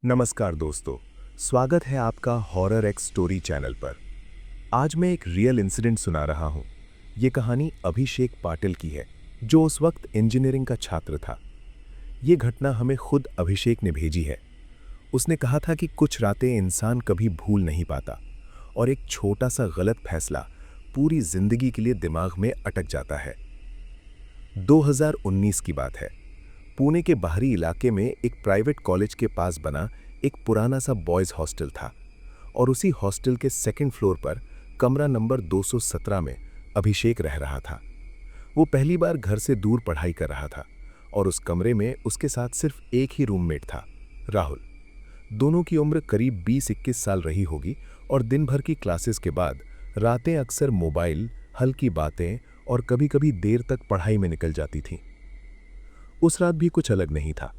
नमस्कार दोस्तों, स्वागत है आपका हॉरर एक्स स्टोरी चैनल पर। आज मैं एक रियल इंसिडेंट सुना रहा हूँ। ये कहानी अभिषेक पाटिल की है, जो उस वक्त इंजीनियरिंग का छात्र था। ये घटना हमें खुद अभिषेक ने भेजी है। उसने कहा था कि कुछ रातें इंसान कभी भूल नहीं पाता और एक छोटा सा गलत फैसला पूरी जिंदगी के लिए दिमाग में अटक जाता है। 2019 की बात है। पुणे के बाहरी इलाके में एक प्राइवेट कॉलेज के पास बना एक पुराना सा बॉयज हॉस्टल था और उसी हॉस्टल के सेकंड फ्लोर पर कमरा नंबर 217 में अभिषेक रह रहा था। वो पहली बार घर से दूर पढ़ाई कर रहा था और उस कमरे में उसके साथ सिर्फ एक ही रूममेट था, राहुल। दोनों की उम्र करीब 20-21 साल रही होगी और दिन भर की क्लासेस के बाद रातें अक्सर मोबाइल, हल्की बातें और कभी-कभी देर तक पढ़ाई में निकल जाती थीं। उस रात भी कुछ अलग नहीं था।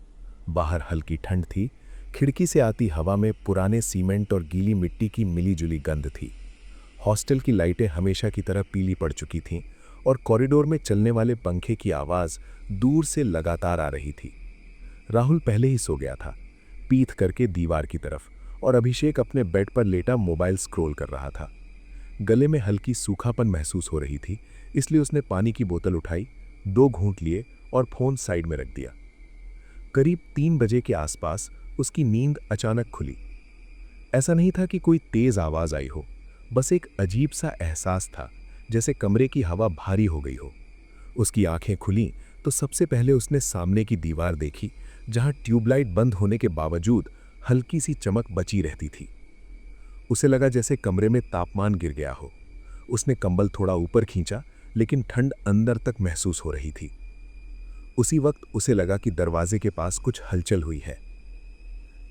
बाहर हल्की ठंड थी, खिड़की से आती हवा में पुराने सीमेंट और गीली मिट्टी की मिली-जुली गंध थी। हॉस्टल की लाइटें हमेशा की तरह पीली पड़ चुकी थीं और कॉरिडोर में चलने वाले पंखे की आवाज़ दूर से लगातार आ रही थी। राहुल पहले ही सो गया था, पीठ करके दीवार की तरफ, और अभिषेक अपने बेड पर लेटा मोबाइल स्क्रॉल कर रहा था। गले में हल्की सूखापन महसूस हो रही थी, इसलिए उसने पानी की बोतल उठाई, 2 घूंट लिए और फोन साइड में रख दिया। करीब 3 बजे के आसपास उसकी नींद अचानक खुली। ऐसा नहीं था कि कोई तेज आवाज आई हो, बस एक अजीब सा एहसास था, जैसे कमरे की हवा भारी हो गई हो। उसकी आंखें खुलीं तो सबसे पहले उसने सामने की दीवार देखी, जहां ट्यूबलाइट बंद होने के बावजूद हल्की सी चमक बची रहती थी। उसे लगा जैसे कमरे में तापमान गिर गया हो। उसने कंबल थोड़ा ऊपर खींचा, लेकिन ठंड अंदर तक महसूस हो रही थी। उसी वक्त उसे लगा कि दरवाजे के पास कुछ हलचल हुई है।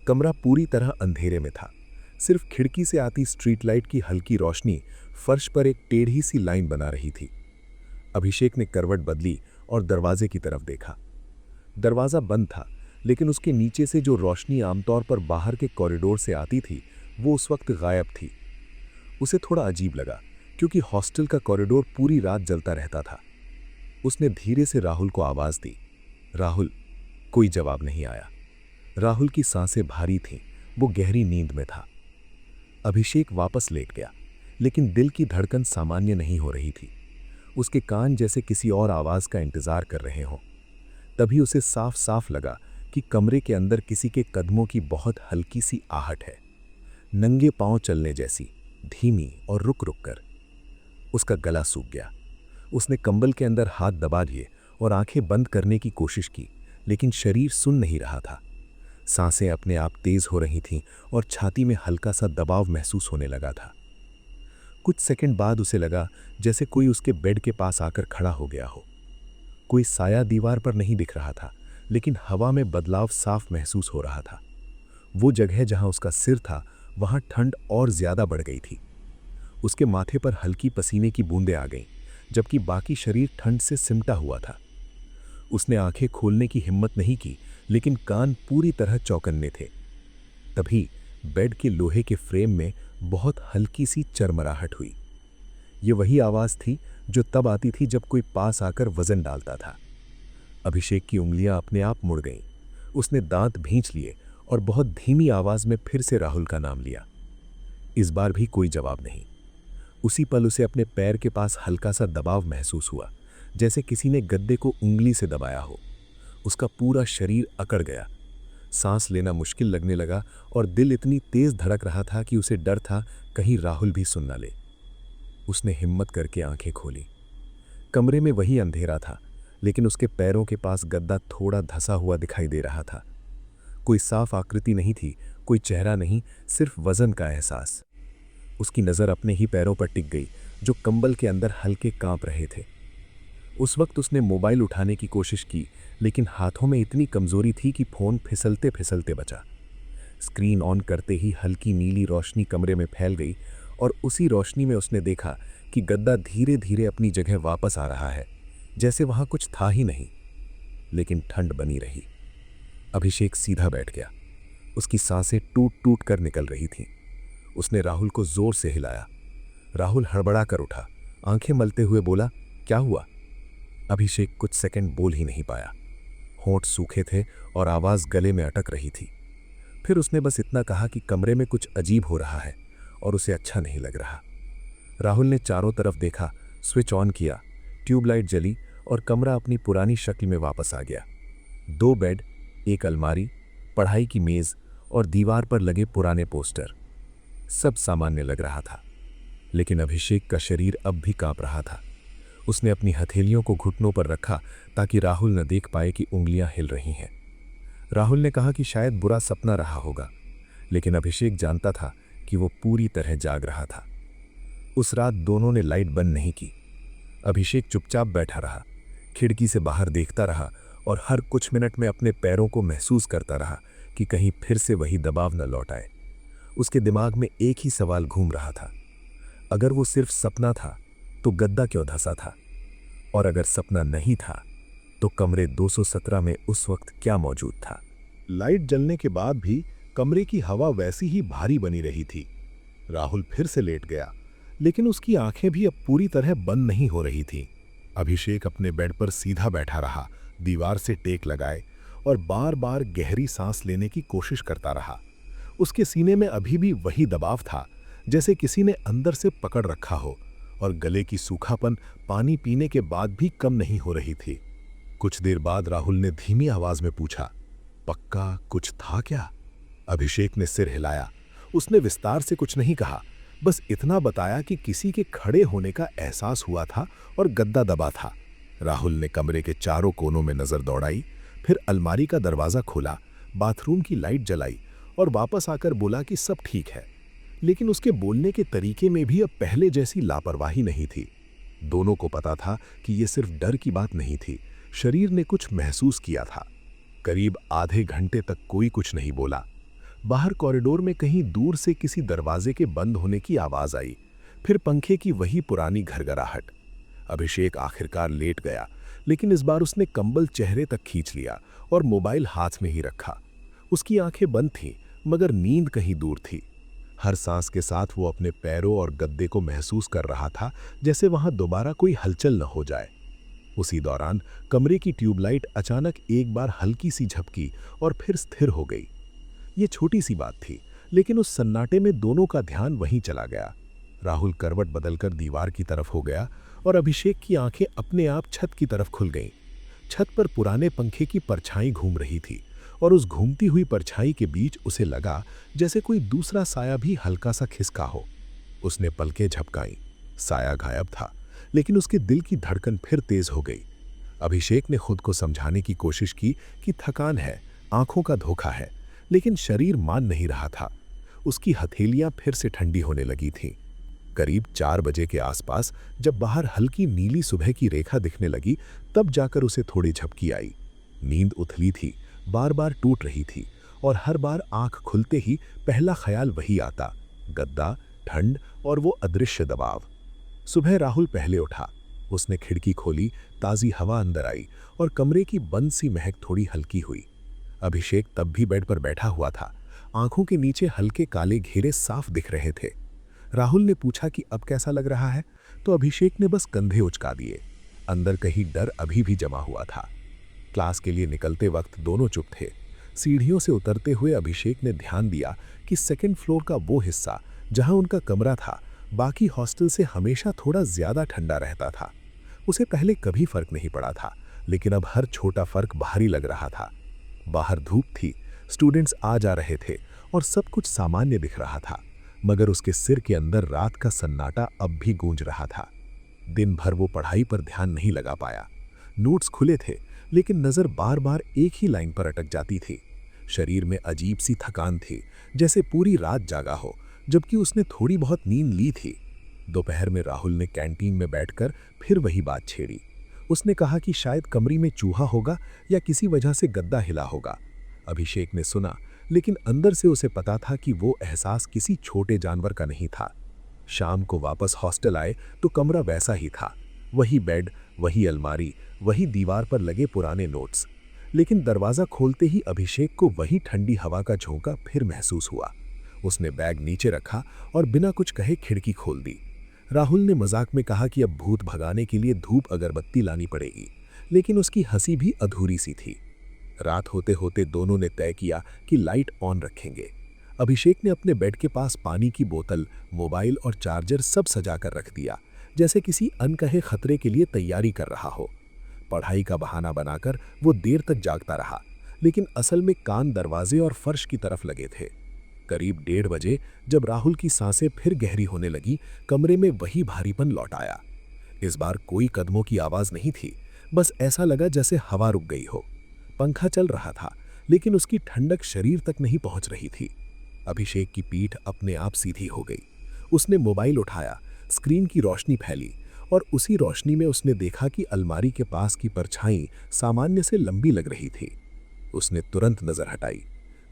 कमरा पूरी तरह अंधेरे में था। सिर्फ खिड़की से आती स्ट्रीट लाइट की हल्की रोशनी फर्श पर एक टेढ़ी सी लाइन बना रही थी। अभिषेक ने करवट बदली और दरवाजे की तरफ देखा। दरवाजा बंद था, लेकिन उसके नीचे से जो रोशनी आमतौर पर बाहर के कॉरिडोर से आती थी, वो उस वक्त गायब थी। उसे थोड़ा अजीब लगा, क्योंकि हॉस्टल का कॉरिडोर पूरी रात जलता रहता था। उसने धीरे से राहुल को आवाज दी, राहुल। कोई जवाब नहीं आया। राहुल की सांसें भारी थीं, वो गहरी नींद में था। अभिषेक वापस लेट गया, लेकिन दिल की धड़कन सामान्य नहीं हो रही थी। उसके कान जैसे किसी और आवाज का इंतजार कर रहे हों। तभी उसे साफ साफ लगा कि कमरे के अंदर किसी के कदमों की बहुत हल्की सी आहट है, नंगे पांव चलने जैसी, धीमी और रुक रुक कर। उसका गला सूख गया। उसने कंबल के अंदर हाथ दबा लिए और आंखें बंद करने की कोशिश की, लेकिन शरीर सुन नहीं रहा था। सांसें अपने आप तेज हो रही थीं और छाती में हल्का सा दबाव महसूस होने लगा था। कुछ सेकंड बाद उसे लगा जैसे कोई उसके बेड के पास आकर खड़ा हो गया हो। कोई साया दीवार पर नहीं दिख रहा था, लेकिन हवा में बदलाव साफ महसूस हो रहा था। वो जगह जहां उसका सिर था, वहां ठंड और ज्यादा बढ़ गई थी। उसके माथे पर हल्की पसीने की बूंदें आ गईं, जबकि बाकी शरीर ठंड से सिमटा हुआ था। उसने आंखें खोलने की हिम्मत नहीं की, लेकिन कान पूरी तरह चौकन्ने थे। तभी बेड के लोहे के फ्रेम में बहुत हल्की सी चरमराहट हुई। ये वही आवाज थी जो तब आती थी जब कोई पास आकर वजन डालता था। अभिषेक की उंगलियां अपने आप मुड़ गईं। उसने दांत भींच लिए और बहुत धीमी आवाज में फिर से राहुल का नाम लिया। इस बार भी कोई जवाब नहीं। उसी पल उसे अपने पैर के पास हल्का सा दबाव महसूस हुआ, जैसे किसी ने गद्दे को उंगली से दबाया हो। उसका पूरा शरीर अकड़ गया। सांस लेना मुश्किल लगने लगा और दिल इतनी तेज धड़क रहा था कि उसे डर था कहीं राहुल भी सुन ना ले। उसने हिम्मत करके आंखें खोली। कमरे में वही अंधेरा था, लेकिन उसके पैरों के पास गद्दा थोड़ा धंसा हुआ दिखाई दे रहा था। कोई साफ आकृति नहीं थी, कोई चेहरा नहीं, सिर्फ वजन का एहसास। उसकी नज़र अपने ही पैरों पर टिक गई, जो कंबल के अंदर हल्के कांप रहे थे। उस वक्त उसने मोबाइल उठाने की कोशिश की, लेकिन हाथों में इतनी कमजोरी थी कि फोन फिसलते फिसलते बचा। स्क्रीन ऑन करते ही हल्की नीली रोशनी कमरे में फैल गई और उसी रोशनी में उसने देखा कि गद्दा धीरे धीरे अपनी जगह वापस आ रहा है, जैसे वहां कुछ था ही नहीं। लेकिन ठंड बनी रही। अभिषेक सीधा बैठ गया। उसकी सांसें टूट टूट कर निकल रही थीं। उसने राहुल को जोर से हिलाया। राहुल हड़बड़ा कर उठा, आंखें मलते हुए बोला, क्या हुआ? अभिषेक कुछ सेकंड बोल ही नहीं पाया। होंठ सूखे थे और आवाज गले में अटक रही थी। फिर उसने बस इतना कहा कि कमरे में कुछ अजीब हो रहा है और उसे अच्छा नहीं लग रहा। राहुल ने चारों तरफ देखा, स्विच ऑन किया, ट्यूबलाइट जली और कमरा अपनी पुरानी शक्ल में वापस आ गया। 2 बेड, एक अलमारी, पढ़ाई की मेज और दीवार पर लगे पुराने पोस्टर, सब सामान्य लग रहा था। लेकिन अभिषेक का शरीर अब भी कांप रहा था। उसने अपनी हथेलियों को घुटनों पर रखा ताकि राहुल न देख पाए कि उंगलियां हिल रही हैं। राहुल ने कहा कि शायद बुरा सपना रहा होगा, लेकिन अभिषेक जानता था कि वो पूरी तरह जाग रहा था। उस रात दोनों ने लाइट बंद नहीं की। अभिषेक चुपचाप बैठा रहा, खिड़की से बाहर देखता रहा और हर कुछ मिनट में अपने पैरों को महसूस करता रहा कि कहीं फिर से वही दबाव न लौट आए। उसके दिमाग में एक ही सवाल घूम रहा था, अगर वो सिर्फ सपना था तो गद्दा क्यों धंसा था, और अगर सपना नहीं था तो कमरे 217 में उस वक्त क्या मौजूद था। लाइट जलने के बाद भी कमरे की हवा वैसी ही भारी बनी रही थी। राहुल फिर से लेट गया, लेकिन उसकी आंखें भी अब पूरी तरह बंद नहीं हो रही थीं। अभिषेक अपने बेड पर सीधा बैठा रहा, दीवार से टेक लगाए और बार बार गहरी सांस लेने की कोशिश करता रहा। उसके सीने में अभी भी वही दबाव था, जैसे किसी ने अंदर से पकड़ रखा हो, और गले की सूखापन पानी पीने के बाद भी कम नहीं हो रही थी। कुछ देर बाद राहुल ने धीमी आवाज में पूछा, पक्का कुछ था क्या? अभिषेक ने सिर हिलाया। उसने विस्तार से कुछ नहीं कहा, बस इतना बताया कि किसी के खड़े होने का एहसास हुआ था और गद्दा दबा था। राहुल ने कमरे के चारों कोनों में नजर दौड़ाई, फिर अलमारी का दरवाजा खोला, बाथरूम की लाइट जलाई और वापस आकर बोला कि सब ठीक है। लेकिन उसके बोलने के तरीके में भी अब पहले जैसी लापरवाही नहीं थी। दोनों को पता था कि यह सिर्फ डर की बात नहीं थी, शरीर ने कुछ महसूस किया था। करीब आधे घंटे तक कोई कुछ नहीं बोला। बाहर कॉरिडोर में कहीं दूर से किसी दरवाजे के बंद होने की आवाज आई, फिर पंखे की वही पुरानी घरघराहट। अभिषेक आखिरकार लेट गया, लेकिन इस बार उसने कंबल चेहरे तक खींच लिया और मोबाइल हाथ में ही रखा। उसकी आंखें बंद थीं, मगर नींद कहीं दूर थी। हर सांस के साथ वो अपने पैरों और गद्दे को महसूस कर रहा था, जैसे वहां दोबारा कोई हलचल न हो जाए। उसी दौरान कमरे की ट्यूबलाइट अचानक एक बार हल्की सी झपकी और फिर स्थिर हो गई। ये छोटी सी बात थी, लेकिन उस सन्नाटे में दोनों का ध्यान वहीं चला गया। राहुल करवट बदलकर दीवार की तरफ हो गया और अभिषेक की आंखें अपने आप छत की तरफ खुल गईं। छत पर पुराने पंखे की परछाई घूम रही थी और उस घूमती हुई परछाई के बीच उसे लगा जैसे कोई दूसरा साया भी हल्का सा खिसका हो। उसने पलकें झपकाईं। साया गायब था, लेकिन उसके दिल की धड़कन फिर तेज हो गई। अभिषेक ने खुद को समझाने की कोशिश की कि थकान है, आंखों का धोखा है, लेकिन शरीर मान नहीं रहा था। उसकी हथेलियां फिर से ठंडी होने लगी थीं। करीब 4 बजे के आसपास जब बाहर हल्की नीली सुबह की रेखा दिखने लगी, तब जाकर उसे थोड़ी झपकी आई। नींद उथली थी, बार बार टूट रही थी और हर बार आंख खुलते ही पहला ख्याल वही आता, गद्दा, ठंड और वो अदृश्य दबाव। सुबह राहुल पहले उठा। उसने खिड़की खोली, ताज़ी हवा अंदर आई और कमरे की बंद सी महक थोड़ी हल्की हुई। अभिषेक तब भी बेड पर बैठा हुआ था। आंखों के नीचे हल्के काले घेरे साफ दिख रहे थे। राहुल ने पूछा कि अब कैसा लग रहा है, तो अभिषेक ने बस कंधे उचका दिए। अंदर कहीं डर अभी भी जमा हुआ था। क्लास के लिए निकलते वक्त दोनों चुप थे। सीढ़ियों से उतरते हुए अभिषेक ने ध्यान दिया कि सेकंड फ्लोर का वो हिस्सा जहां उनका कमरा था, बाकी हॉस्टल से हमेशा थोड़ा ज्यादा ठंडा रहता था। उसे पहले कभी फर्क नहीं पड़ा था, लेकिन अब हर छोटा फर्क भारी लग रहा था। बाहर धूप थी, स्टूडेंट्स आ जा रहे थे और सब कुछ सामान्य दिख रहा था, मगर उसके सिर के अंदर रात का सन्नाटा अब भी गूंज रहा था। दिन भर वो पढ़ाई पर ध्यान नहीं लगा पाया। नोट्स खुले थे, लेकिन नजर बार बार एक ही लाइन पर अटक जाती थी। शरीर में अजीब सी थकान थी, जैसे पूरी रात जागा हो, जबकि उसने थोड़ी बहुत नींद ली थी। दोपहर में राहुल ने कैंटीन में बैठकर फिर वही बात छेड़ी। उसने कहा कि शायद कमरे में चूहा होगा या किसी वजह से गद्दा हिला होगा। अभिषेक ने सुना, लेकिन अंदर से उसे पता था कि वो एहसास किसी छोटे जानवर का नहीं था। शाम को वापस हॉस्टल आए तो कमरा वैसा ही था, वही बेड, वही अलमारी, वही दीवार पर लगे पुराने नोट्स। लेकिन दरवाज़ा खोलते ही अभिषेक को वही ठंडी हवा का झोंका फिर महसूस हुआ। उसने बैग नीचे रखा और बिना कुछ कहे खिड़की खोल दी। राहुल ने मजाक में कहा कि अब भूत भगाने के लिए धूप अगरबत्ती लानी पड़ेगी, लेकिन उसकी हंसी भी अधूरी सी थी। रात होते होते दोनों ने तय किया कि लाइट ऑन रखेंगे। अभिषेक ने अपने बेड के पास पानी की बोतल, मोबाइल और चार्जर सब सजा कर रख दिया, जैसे किसी अनकहे खतरे के लिए तैयारी कर रहा हो। पढ़ाई का बहाना बनाकर वो देर तक जागता रहा, लेकिन असल में कान दरवाजे और फर्श की तरफ लगे थे। करीब 1:30 बजे जब राहुल की सांसें फिर गहरी होने लगी, कमरे में वही भारीपन लौट आया। इस बार कोई कदमों की आवाज नहीं थी, बस ऐसा लगा जैसे हवा रुक गई हो। पंखा चल रहा था, लेकिन उसकी ठंडक शरीर तक नहीं पहुंच रही थी। अभिषेक की पीठ अपने आप सीधी हो गई। उसने मोबाइल उठाया, स्क्रीन की रोशनी फैली और उसी रोशनी में उसने देखा कि अलमारी के पास की परछाई सामान्य से लंबी लग रही थी। उसने तुरंत नजर हटाई।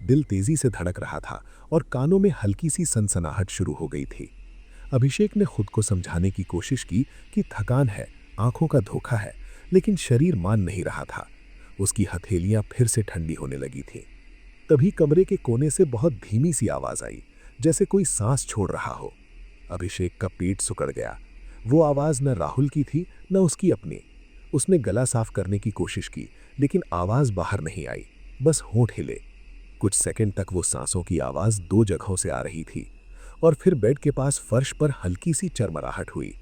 दिल तेजी से धड़क रहा था और कानों में हल्की सी सनसनाहट शुरू हो गई थी। अभिषेक ने खुद को समझाने की कोशिश की कि थकान है, आंखों का धोखा है, लेकिन शरीर मान नहीं रहा था। उसकी हथेलियां फिर से ठंडी होने लगी थी। तभी कमरे के कोने से बहुत धीमी सी आवाज आई, जैसे कोई सांस छोड़ रहा हो। अभिषेक का पेट सिकुड़ गया। वो आवाज न राहुल की थी, न उसकी अपनी। उसने गला साफ करने की कोशिश की, लेकिन आवाज बाहर नहीं आई, बस होंठ हिले। कुछ सेकंड तक वो सांसों की आवाज 2 जगहों से आ रही थी और फिर बेड के पास फर्श पर हल्की सी चरमराहट हुई।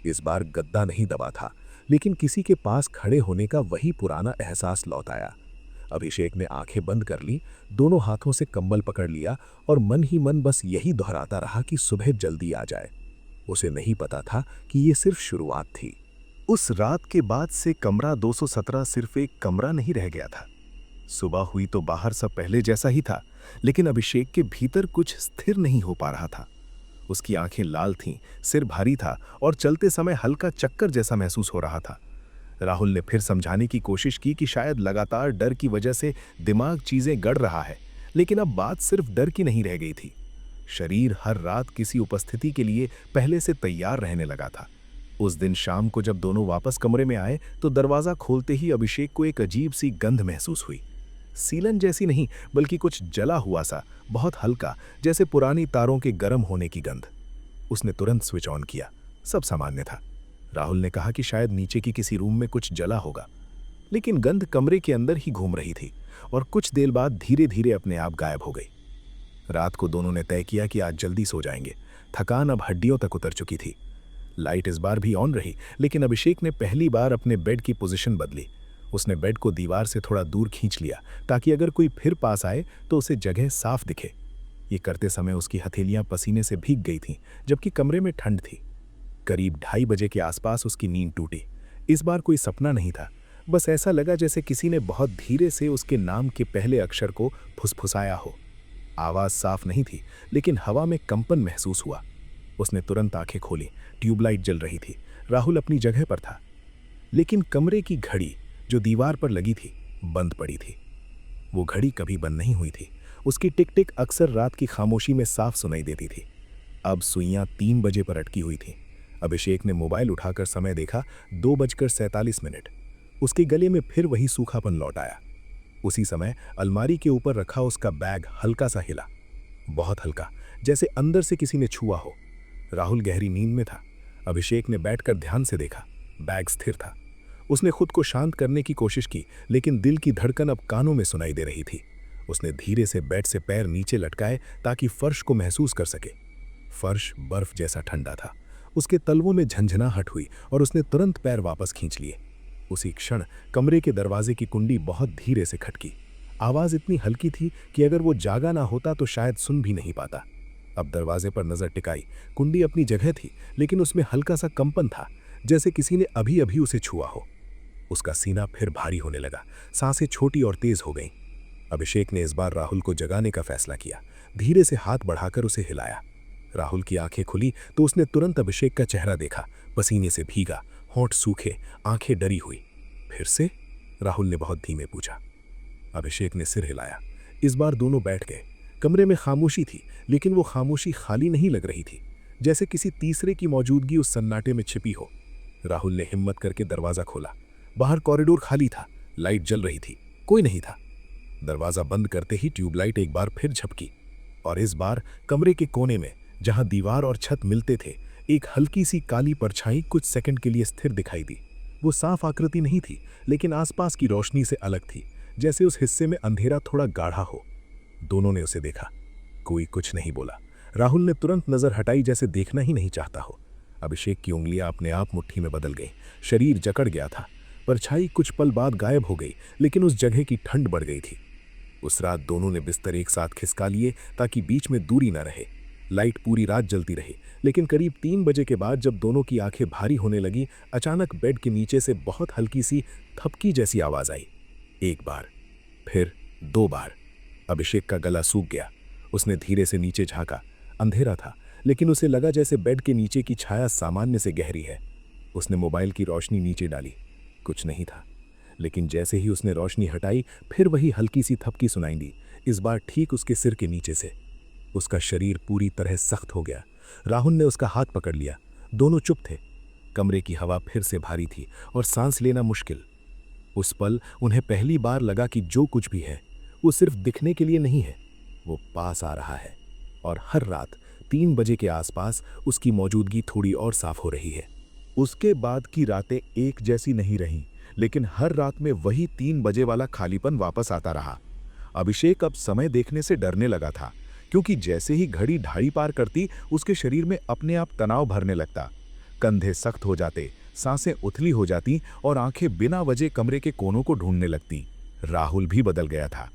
इस बार गद्दा नहीं दबा था, लेकिन किसी के पास खड़े होने का वही पुराना एहसास लौट आया। अभिषेक ने आंखें बंद कर ली, दोनों हाथों से कंबल पकड़ लिया और मन ही मन बस यही दोहराता रहा कि सुबह जल्दी आ जाए। उसे नहीं पता था कि ये सिर्फ शुरुआत थी। उस रात के बाद से कमरा 217 सिर्फ एक कमरा नहीं रह गया था। सुबह हुई तो बाहर सब पहले जैसा ही था, लेकिन अभिषेक के भीतर कुछ स्थिर नहीं हो पा रहा था। उसकी आंखें लाल थीं, सिर भारी था और चलते समय हल्का चक्कर जैसा महसूस हो रहा था। राहुल ने फिर समझाने की कोशिश की कि शायद लगातार डर की वजह से दिमाग चीजें गढ़ रहा है, लेकिन अब बात सिर्फ डर की नहीं रह गई थी। शरीर हर रात किसी उपस्थिति के लिए पहले से तैयार रहने लगा था। उस दिन शाम को जब दोनों वापस कमरे में आए तो दरवाजा खोलते ही अभिषेक को एक अजीब सी गंध महसूस हुई। सीलन जैसी नहीं, बल्कि कुछ जला हुआ सा, बहुत हल्का, जैसे पुरानी तारों के गर्म होने की गंध। उसने तुरंत स्विच ऑन किया। सब सामान्य था। राहुल ने कहा कि शायद नीचे की किसी रूम में कुछ जला होगा, लेकिन गंध कमरे के अंदर ही घूम रही थी और कुछ देर बाद धीरे धीरे अपने आप गायब हो गई। रात को दोनों ने तय किया कि आज जल्दी सो जाएंगे। थकान अब हड्डियों तक उतर चुकी थी। लाइट इस बार भी ऑन रही, लेकिन अभिषेक ने पहली बार अपने बेड की पोजीशन बदली। उसने बेड को दीवार से थोड़ा दूर खींच लिया ताकि अगर कोई फिर पास आए तो उसे जगह साफ दिखे। ये करते समय उसकी हथेलियां पसीने से भीग गई थीं, जबकि कमरे में ठंड थी। करीब 2:30 बजे के आसपास उसकी नींद टूटी। इस बार कोई सपना नहीं था, बस ऐसा लगा जैसे किसी ने बहुत धीरे से उसके नाम के पहले अक्षर को फुसफुसाया हो। आवाज साफ नहीं थी, लेकिन हवा में कंपन महसूस हुआ। उसने तुरंत आंखें खोली। ट्यूबलाइट जल रही थी। राहुल अपनी जगह पर था, लेकिन कमरे की घड़ी जो दीवार पर लगी थी बंद पड़ी थी। वो घड़ी कभी बंद नहीं हुई थी। उसकी टिक टिक अक्सर रात की खामोशी में साफ सुनाई देती थी। अब सुइयां 3 बजे पर अटकी हुई थी। अभिषेक ने मोबाइल उठाकर समय देखा, 2:47। उसके गले में फिर वही सूखापन लौट आया। उसी समय अलमारी के ऊपर रखा उसका बैग हल्का सा हिला, बहुत हल्का, जैसे अंदर से किसी ने छुआ हो। राहुल गहरी नींद में था। अभिषेक ने बैठकर ध्यान से देखा। बैग स्थिर था। उसने खुद को शांत करने की कोशिश की, लेकिन दिल की धड़कन अब कानों में सुनाई दे रही थी। उसने धीरे से बेड से पैर नीचे लटकाए ताकि फर्श को महसूस कर सके। फर्श बर्फ जैसा ठंडा था। उसके तलवों में झंझनाहट हुई और उसने तुरंत पैर वापस खींच लिए। उसी क्षण कमरे के दरवाजे की कुंडी बहुत धीरे से खटकी। आवाज इतनी हल्की थी कि अगर वो जागा ना होता तो शायद सुन भी नहीं पाता। अब दरवाजे पर नजर टिकाई। कुंडी अपनी जगह थी, लेकिन उसमें हल्का सा कंपन था, जैसे किसी ने अभी अभी उसे छुआ हो। उसका सीना फिर भारी होने लगा। सांसें छोटी और तेज हो गईं। अभिषेक ने इस बार राहुल को जगाने का फैसला किया। धीरे से हाथ बढ़ाकर उसे हिलाया। राहुल की आंखें खुली तो उसने तुरंत अभिषेक का चेहरा देखा, पसीने से भीगा, होंठ सूखे, आंखें डरी हुई। फिर से? राहुल ने बहुत धीमे पूछा। अभिषेक ने सिर हिलाया। इस बार दोनों बैठ गए। कमरे में खामोशी थी, लेकिन वो खामोशी खाली नहीं लग रही थी, जैसे किसी तीसरे की मौजूदगी उस सन्नाटे में छिपी हो। राहुल ने हिम्मत करके दरवाजा खोला। बाहर कॉरिडोर खाली था। लाइट जल रही थी, कोई नहीं था। दरवाजा बंद करते ही ट्यूबलाइट एक बार फिर झपकी और इस बार कमरे के कोने में, जहां दीवार और छत मिलते थे, एक हल्की सी काली परछाई कुछ सेकंड के लिए स्थिर दिखाई दी। वो साफ आकृति नहीं थी, लेकिन आसपास की रोशनी से अलग थी, जैसे उस हिस्से में अंधेरा थोड़ा गाढ़ा हो। दोनों ने उसे देखा। कोई कुछ नहीं बोला। राहुल ने तुरंत नजर हटाई, जैसे देखना ही नहीं चाहता हो। अभिषेक की उंगलियां अपने आप मुट्ठी में बदल गईं। शरीर जकड़ गया था। परछाई कुछ पल बाद गायब हो गई, लेकिन उस जगह की ठंड बढ़ गई थी। उस रात दोनों ने बिस्तर एक साथ खिसका लिए ताकि बीच में दूरी न रहे। लाइट पूरी रात जलती रही, लेकिन करीब 3 बजे के बाद जब दोनों की आंखें भारी होने लगी, अचानक बेड के नीचे से बहुत हल्की सी थपकी जैसी आवाज आई। एक बार, फिर 2 बार। अभिषेक का गला सूख गया। उसने धीरे से नीचे झांका। अंधेरा था, लेकिन उसे लगा जैसे बेड के नीचे की छाया सामान्य से गहरी है। उसने मोबाइल की रोशनी नीचे डाली। कुछ नहीं था, लेकिन जैसे ही उसने रोशनी हटाई, फिर वही हल्की सी थपकी सुनाई दी, इस बार ठीक उसके सिर के नीचे से। उसका शरीर पूरी तरह सख्त हो गया। राहुल ने उसका हाथ पकड़ लिया। दोनों चुप थे। कमरे की हवा फिर से भारी थी और सांस लेना मुश्किल। उस पल उन्हें पहली बार लगा कि जो कुछ भी है, वो सिर्फ दिखने के लिए नहीं है, वो पास आ रहा है। और हर रात 3 बजे के आसपास उसकी मौजूदगी थोड़ी और साफ हो रही है। उसके बाद की रातें एक जैसी नहीं रहीं, लेकिन हर रात में वही 3 बजे वाला खालीपन वापस आता रहा। अभिषेक अब समय देखने से डरने लगा था, क्योंकि जैसे ही घड़ी ढाई पार करती, उसके शरीर में अपने आप तनाव भरने लगता। कंधे सख्त हो जाते, सांसें उथली हो जाती और आंखें बिना वजह कमरे के कोनों को ढूंढने लगती। राहुल भी बदल गया था।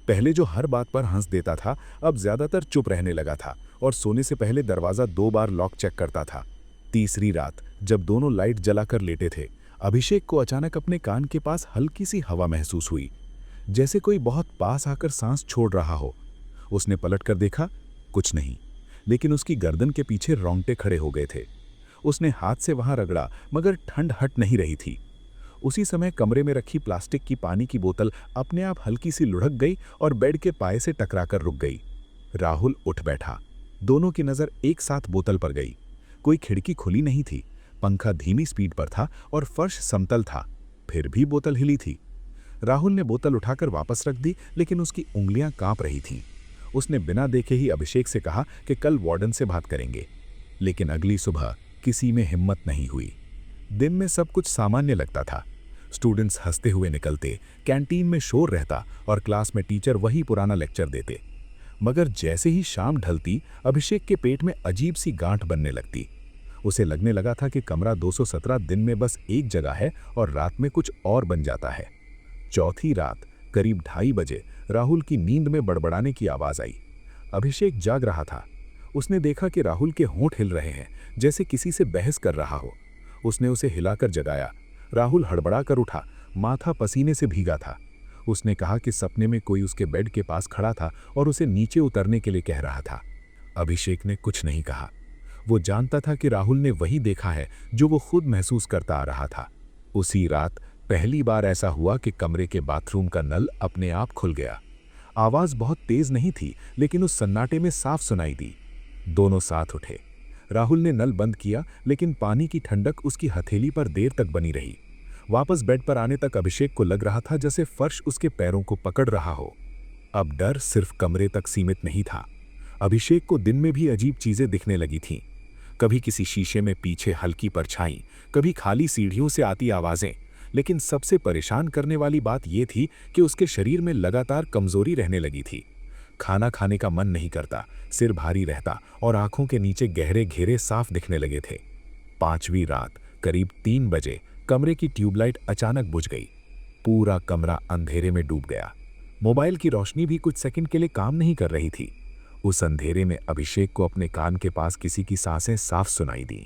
पहले जो हर बात पर हंस देता था, अब ज्यादातर चुप रहने लगा था और सोने से पहले दरवाजा 2 बार लॉक चेक करता था। तीसरी रात जब दोनों लाइट जलाकर लेटे थे, अभिषेक को अचानक अपने कान के पास हल्की सी हवा महसूस हुई, जैसे कोई बहुत पास आकर सांस छोड़ रहा हो। उसने पलट कर देखा, कुछ नहीं, लेकिन उसकी गर्दन के पीछे रोंगटे खड़े हो गए थे। उसने हाथ से वहां रगड़ा, मगर ठंड हट नहीं रही थी। उसी समय कमरे में रखी प्लास्टिक की पानी की बोतल अपने आप हल्की सी लुढ़क गई और बेड के पाए से टकराकर रुक गई। राहुल उठ बैठा। दोनों की नजर एक साथ बोतल पर गई। कोई खिड़की खुली नहीं थी, पंखा धीमी स्पीड पर था और फर्श समतल था, फिर भी बोतल हिली थी। राहुल ने बोतल उठाकर वापस रख दी, लेकिन उसकी उंगलियां कांप रही थीं। उसने बिना देखे ही अभिषेक से कहा कि कल वार्डन से बात करेंगे, लेकिन अगली सुबह किसी में हिम्मत नहीं हुई। दिन में सब कुछ सामान्य लगता था। स्टूडेंट्स हंसते हुए निकलते, कैंटीन में शोर रहता और क्लास में टीचर वही पुराना लेक्चर देते। मगर जैसे ही शाम ढलती, अभिषेक के पेट में अजीब सी गांठ बनने लगती। उसे लगने लगा था कि कमरा 217 दिन में बस एक जगह है और रात में कुछ और बन जाता है। चौथी रात करीब 2:30 बजे राहुल की नींद में बड़बड़ाने की आवाज आई। अभिषेक जाग रहा था। उसने देखा कि राहुल के होंठ हिल रहे हैं, जैसे किसी से बहस कर रहा हो। उसने उसे हिलाकर जगाया। राहुल हड़बड़ा कर उठा, माथा पसीने से भीगा था। उसने कहा कि सपने में कोई उसके बेड के पास खड़ा था और उसे नीचे उतरने के लिए कह रहा था। अभिषेक ने कुछ नहीं कहा। वो जानता था कि राहुल ने वही देखा है जो वो खुद महसूस करता आ रहा था। उसी रात पहली बार ऐसा हुआ कि कमरे के बाथरूम का नल अपने आप खुल गया। आवाज बहुत तेज नहीं थी, लेकिन उस सन्नाटे में साफ सुनाई दी। दोनों साथ उठे। राहुल ने नल बंद किया, लेकिन पानी की ठंडक उसकी हथेली पर देर तक बनी रही। वापस बेड पर आने तक अभिषेक को लग रहा था जैसे फर्श उसके पैरों को पकड़ रहा हो। अब डर सिर्फ कमरे तक सीमित नहीं था। अभिषेक को दिन में भी अजीब चीजें दिखने लगी थीं। कभी किसी शीशे में पीछे हल्की परछाई, कभी खाली सीढ़ियों से आती आवाजें। लेकिन सबसे परेशान करने वाली बात यह थी कि उसके शरीर में लगातार कमजोरी रहने लगी थी। खाना खाने का मन नहीं करता, सिर भारी रहता और आंखों के नीचे गहरे घेरे साफ दिखने लगे थे। 5वीं रात करीब 3 बजे कमरे की ट्यूबलाइट अचानक बुझ गई। पूरा कमरा अंधेरे में डूब गया। मोबाइल की रोशनी भी कुछ सेकंड के लिए काम नहीं कर रही थी। उस अंधेरे में अभिषेक को अपने कान के पास किसी की सांसें साफ सुनाई दी,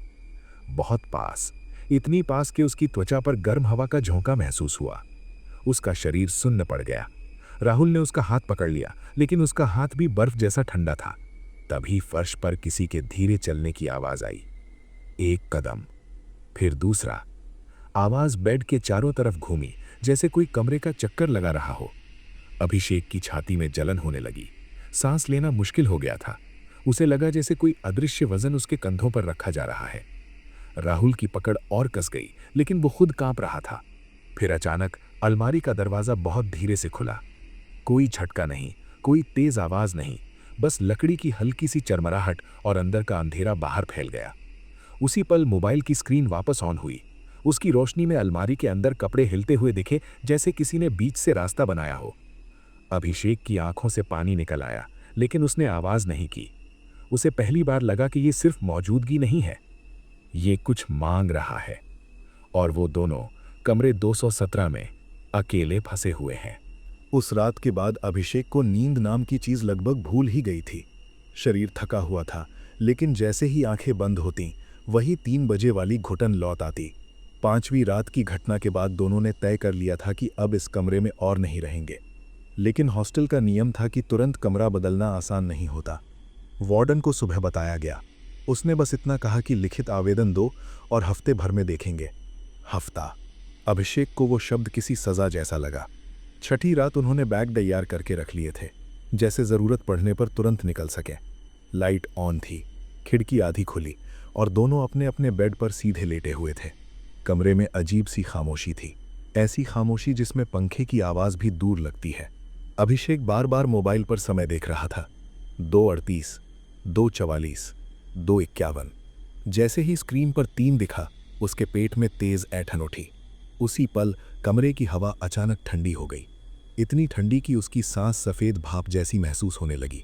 बहुत पास, इतनी पास कि उसकी त्वचा पर गर्म हवा का झोंका महसूस हुआ। उसका शरीर सुन्न पड़ गया। राहुल ने उसका हाथ पकड़ लिया, लेकिन उसका हाथ भी बर्फ जैसा ठंडा था। तभी फर्श पर किसी के धीरे चलने की आवाज आई। एक कदम, फिर दूसरा। आवाज बेड के चारों तरफ घूमी, जैसे कोई कमरे का चक्कर लगा रहा हो। अभिषेक की छाती में जलन होने लगी। सांस लेना मुश्किल हो गया था। उसे लगा जैसे कोई अदृश्य वजन उसके कंधों पर रखा जा रहा है। राहुल की पकड़ और कस गई, लेकिन वो खुद कांप रहा था। फिर अचानक अलमारी का दरवाजा बहुत धीरे से खुला। कोई झटका नहीं, कोई तेज आवाज नहीं, बस लकड़ी की हल्की सी चरमराहट और अंदर का अंधेरा बाहर फैल गया। उसी पल मोबाइल की स्क्रीन वापस ऑन हुई। उसकी रोशनी में अलमारी के अंदर कपड़े हिलते हुए दिखे, जैसे किसी ने बीच से रास्ता बनाया हो। अभिषेक की आंखों से पानी निकल आया, लेकिन उसने आवाज नहीं की। उसे पहली बार लगा कि ये सिर्फ मौजूदगी नहीं है, ये कुछ मांग रहा है। और वो दोनों कमरे 217 में अकेले फंसे हुए हैं। उस रात के बाद अभिषेक को नींद नाम की चीज लगभग भूल ही गई थी। शरीर थका हुआ था, लेकिन जैसे ही आंखें बंद होती वही 3 बजे वाली घुटन लौट आती। 5वीं रात की घटना के बाद दोनों ने तय कर लिया था कि अब इस कमरे में और नहीं रहेंगे। लेकिन हॉस्टल का नियम था कि तुरंत कमरा बदलना आसान नहीं होता। वार्डन को सुबह बताया गया। उसने बस इतना कहा कि लिखित आवेदन दो और हफ्ते भर में देखेंगे। हफ्ता। अभिषेक को वो शब्द किसी सजा जैसा लगा। छठी रात उन्होंने बैग तैयार करके रख लिए थे, जैसे ज़रूरत पड़ने पर तुरंत निकल सकें। लाइट ऑन थी, खिड़की आधी खुली और दोनों अपने अपने बेड पर सीधे लेटे हुए थे। कमरे में अजीब सी खामोशी थी, ऐसी खामोशी जिसमें पंखे की आवाज़ भी दूर लगती है। अभिषेक बार बार मोबाइल पर समय देख रहा था। 2:38, 2:44, 2:51। जैसे ही स्क्रीन पर 3 दिखा, उसके पेट में तेज ऐंठन उठी। उसी पल कमरे की हवा अचानक ठंडी हो गई, इतनी ठंडी कि उसकी सांस सफ़ेद भाप जैसी महसूस होने लगी।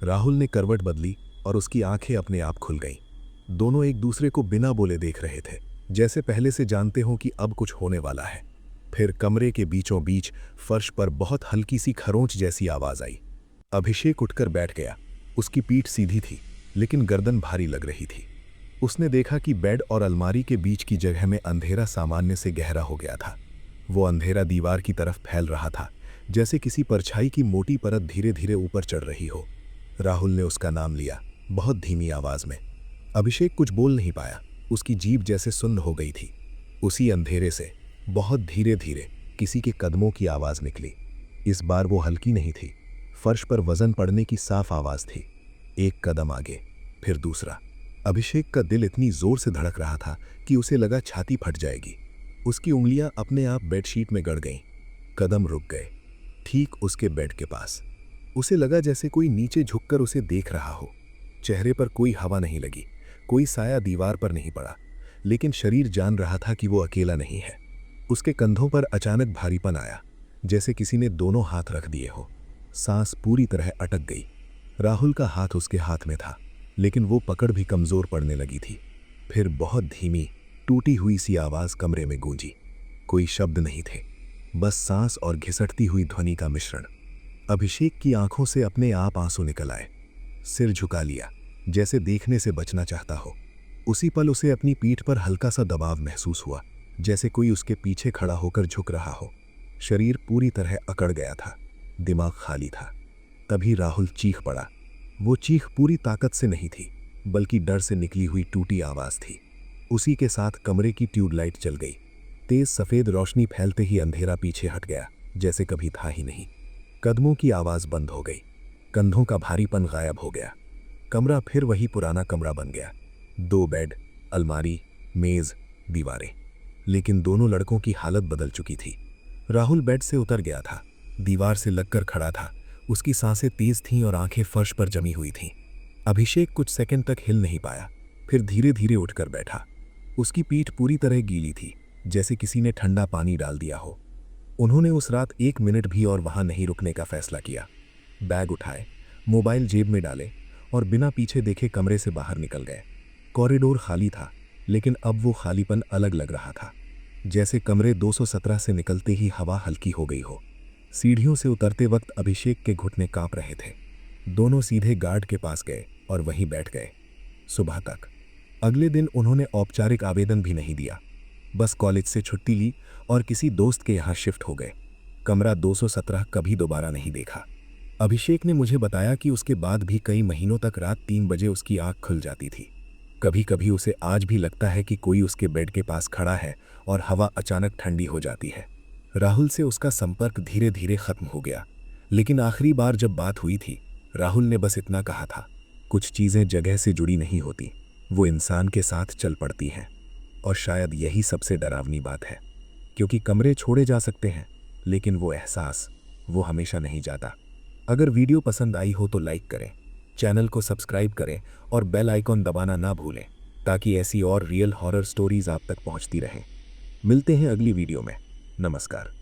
राहुल ने करवट बदली और उसकी आंखें अपने आप खुल गईं। दोनों एक दूसरे को बिना बोले देख रहे थे, जैसे पहले से जानते हों कि अब कुछ होने वाला है। फिर कमरे के बीचों बीच फर्श पर बहुत हल्की सी खरोंच जैसी आवाज़ आई। अभिषेक उठकर बैठ गया। उसकी पीठ सीधी थी, लेकिन गर्दन भारी लग रही थी। उसने देखा कि बेड और अलमारी के बीच की जगह में अंधेरा सामान्य से गहरा हो गया था। वो अंधेरा दीवार की तरफ फैल रहा था, जैसे किसी परछाई की मोटी परत धीरे धीरे ऊपर चढ़ रही हो। राहुल ने उसका नाम लिया, बहुत धीमी आवाज में। अभिषेक कुछ बोल नहीं पाया, उसकी जीभ जैसे सुन्न हो गई थी। उसी अंधेरे से बहुत धीरे धीरे किसी के कदमों की आवाज निकली। इस बार वो हल्की नहीं थी, फर्श पर वजन पड़ने की साफ आवाज थी। एक कदम आगे, फिर दूसरा। अभिषेक का दिल इतनी जोर से धड़क रहा था कि उसे लगा छाती फट जाएगी। उसकी उंगलियां अपने आप बेडशीट में गड़ गईं। कदम रुक गए, ठीक उसके बेड के पास। उसे लगा जैसे कोई नीचे झुककर उसे देख रहा हो। चेहरे पर कोई हवा नहीं लगी, कोई साया दीवार पर नहीं पड़ा, लेकिन शरीर जान रहा था कि वो अकेला नहीं है। उसके कंधों पर अचानक भारीपन आया, जैसे किसी ने दोनों हाथ रख दिए हो। सांस पूरी तरह अटक गई। राहुल का हाथ उसके हाथ में था, लेकिन वो पकड़ भी कमजोर पड़ने लगी थी। फिर बहुत धीमी टूटी हुई सी आवाज कमरे में गूंजी। कोई शब्द नहीं थे, बस सांस और घिसटती हुई ध्वनि का मिश्रण। अभिषेक की आंखों से अपने आप आंसू निकल आए। सिर झुका लिया, जैसे देखने से बचना चाहता हो। उसी पल उसे अपनी पीठ पर हल्का सा दबाव महसूस हुआ, जैसे कोई उसके पीछे खड़ा होकर झुक रहा हो। शरीर पूरी तरह अकड़ गया था, दिमाग खाली था। तभी राहुल चीख पड़ा। वो चीख पूरी ताकत से नहीं थी, बल्कि डर से निकली हुई टूटी आवाज थी। उसी के साथ कमरे की ट्यूबलाइट जल गई। तेज सफेद रोशनी फैलते ही अंधेरा पीछे हट गया, जैसे कभी था ही नहीं। कदमों की आवाज बंद हो गई, कंधों का भारीपन गायब हो गया। कमरा फिर वही पुराना कमरा बन गया। 2 बेड, अलमारी, मेज, दीवारें। लेकिन दोनों लड़कों की हालत बदल चुकी थी। राहुल बेड से उतर गया था, दीवार से लगकर खड़ा था। उसकी सांसें तेज थीं और आंखें फर्श पर जमी हुई थीं। अभिषेक कुछ सेकंड तक हिल नहीं पाया, फिर धीरे धीरे उठकर बैठा। उसकी पीठ पूरी तरह गीली थी, जैसे किसी ने ठंडा पानी डाल दिया हो। उन्होंने उस रात 1 मिनट भी और वहां नहीं रुकने का फैसला किया। बैग उठाए, मोबाइल जेब में डाले और बिना पीछे देखे कमरे से बाहर निकल गए। कॉरिडोर खाली था, लेकिन अब वो खालीपन अलग लग रहा था, जैसे कमरे 217 से निकलते ही हवा हल्की हो गई हो। सीढ़ियों से उतरते वक्त अभिषेक के घुटने कांप रहे थे। दोनों सीधे गार्ड के पास गए और वहीं बैठ गए। सुबह तक। अगले दिन उन्होंने औपचारिक आवेदन भी नहीं दिया, बस कॉलेज से छुट्टी ली और किसी दोस्त के यहाँ शिफ्ट हो गए। कमरा 217 कभी दोबारा नहीं देखा। अभिषेक ने मुझे बताया कि उसके बाद भी कई महीनों तक रात 3 बजे उसकी आंख खुल जाती थी। कभी कभी उसे आज भी लगता है कि कोई उसके बेड के पास खड़ा है और हवा अचानक ठंडी हो जाती है। राहुल से उसका संपर्क धीरे धीरे खत्म हो गया, लेकिन आखिरी बार जब बात हुई थी, राहुल ने बस इतना कहा था, कुछ चीज़ें जगह से जुड़ी नहीं होती, वो इंसान के साथ चल पड़ती हैं। और शायद यही सबसे डरावनी बात है, क्योंकि कमरे छोड़े जा सकते हैं, लेकिन वो एहसास, वो हमेशा नहीं जाता। अगर वीडियो पसंद आई हो तो लाइक करें, चैनल को सब्सक्राइब करें और बेल आइकॉन दबाना ना भूलें, ताकि ऐसी और रियल हॉरर स्टोरीज आप तक पहुंचती रहें। मिलते हैं अगली वीडियो में। नमस्कार।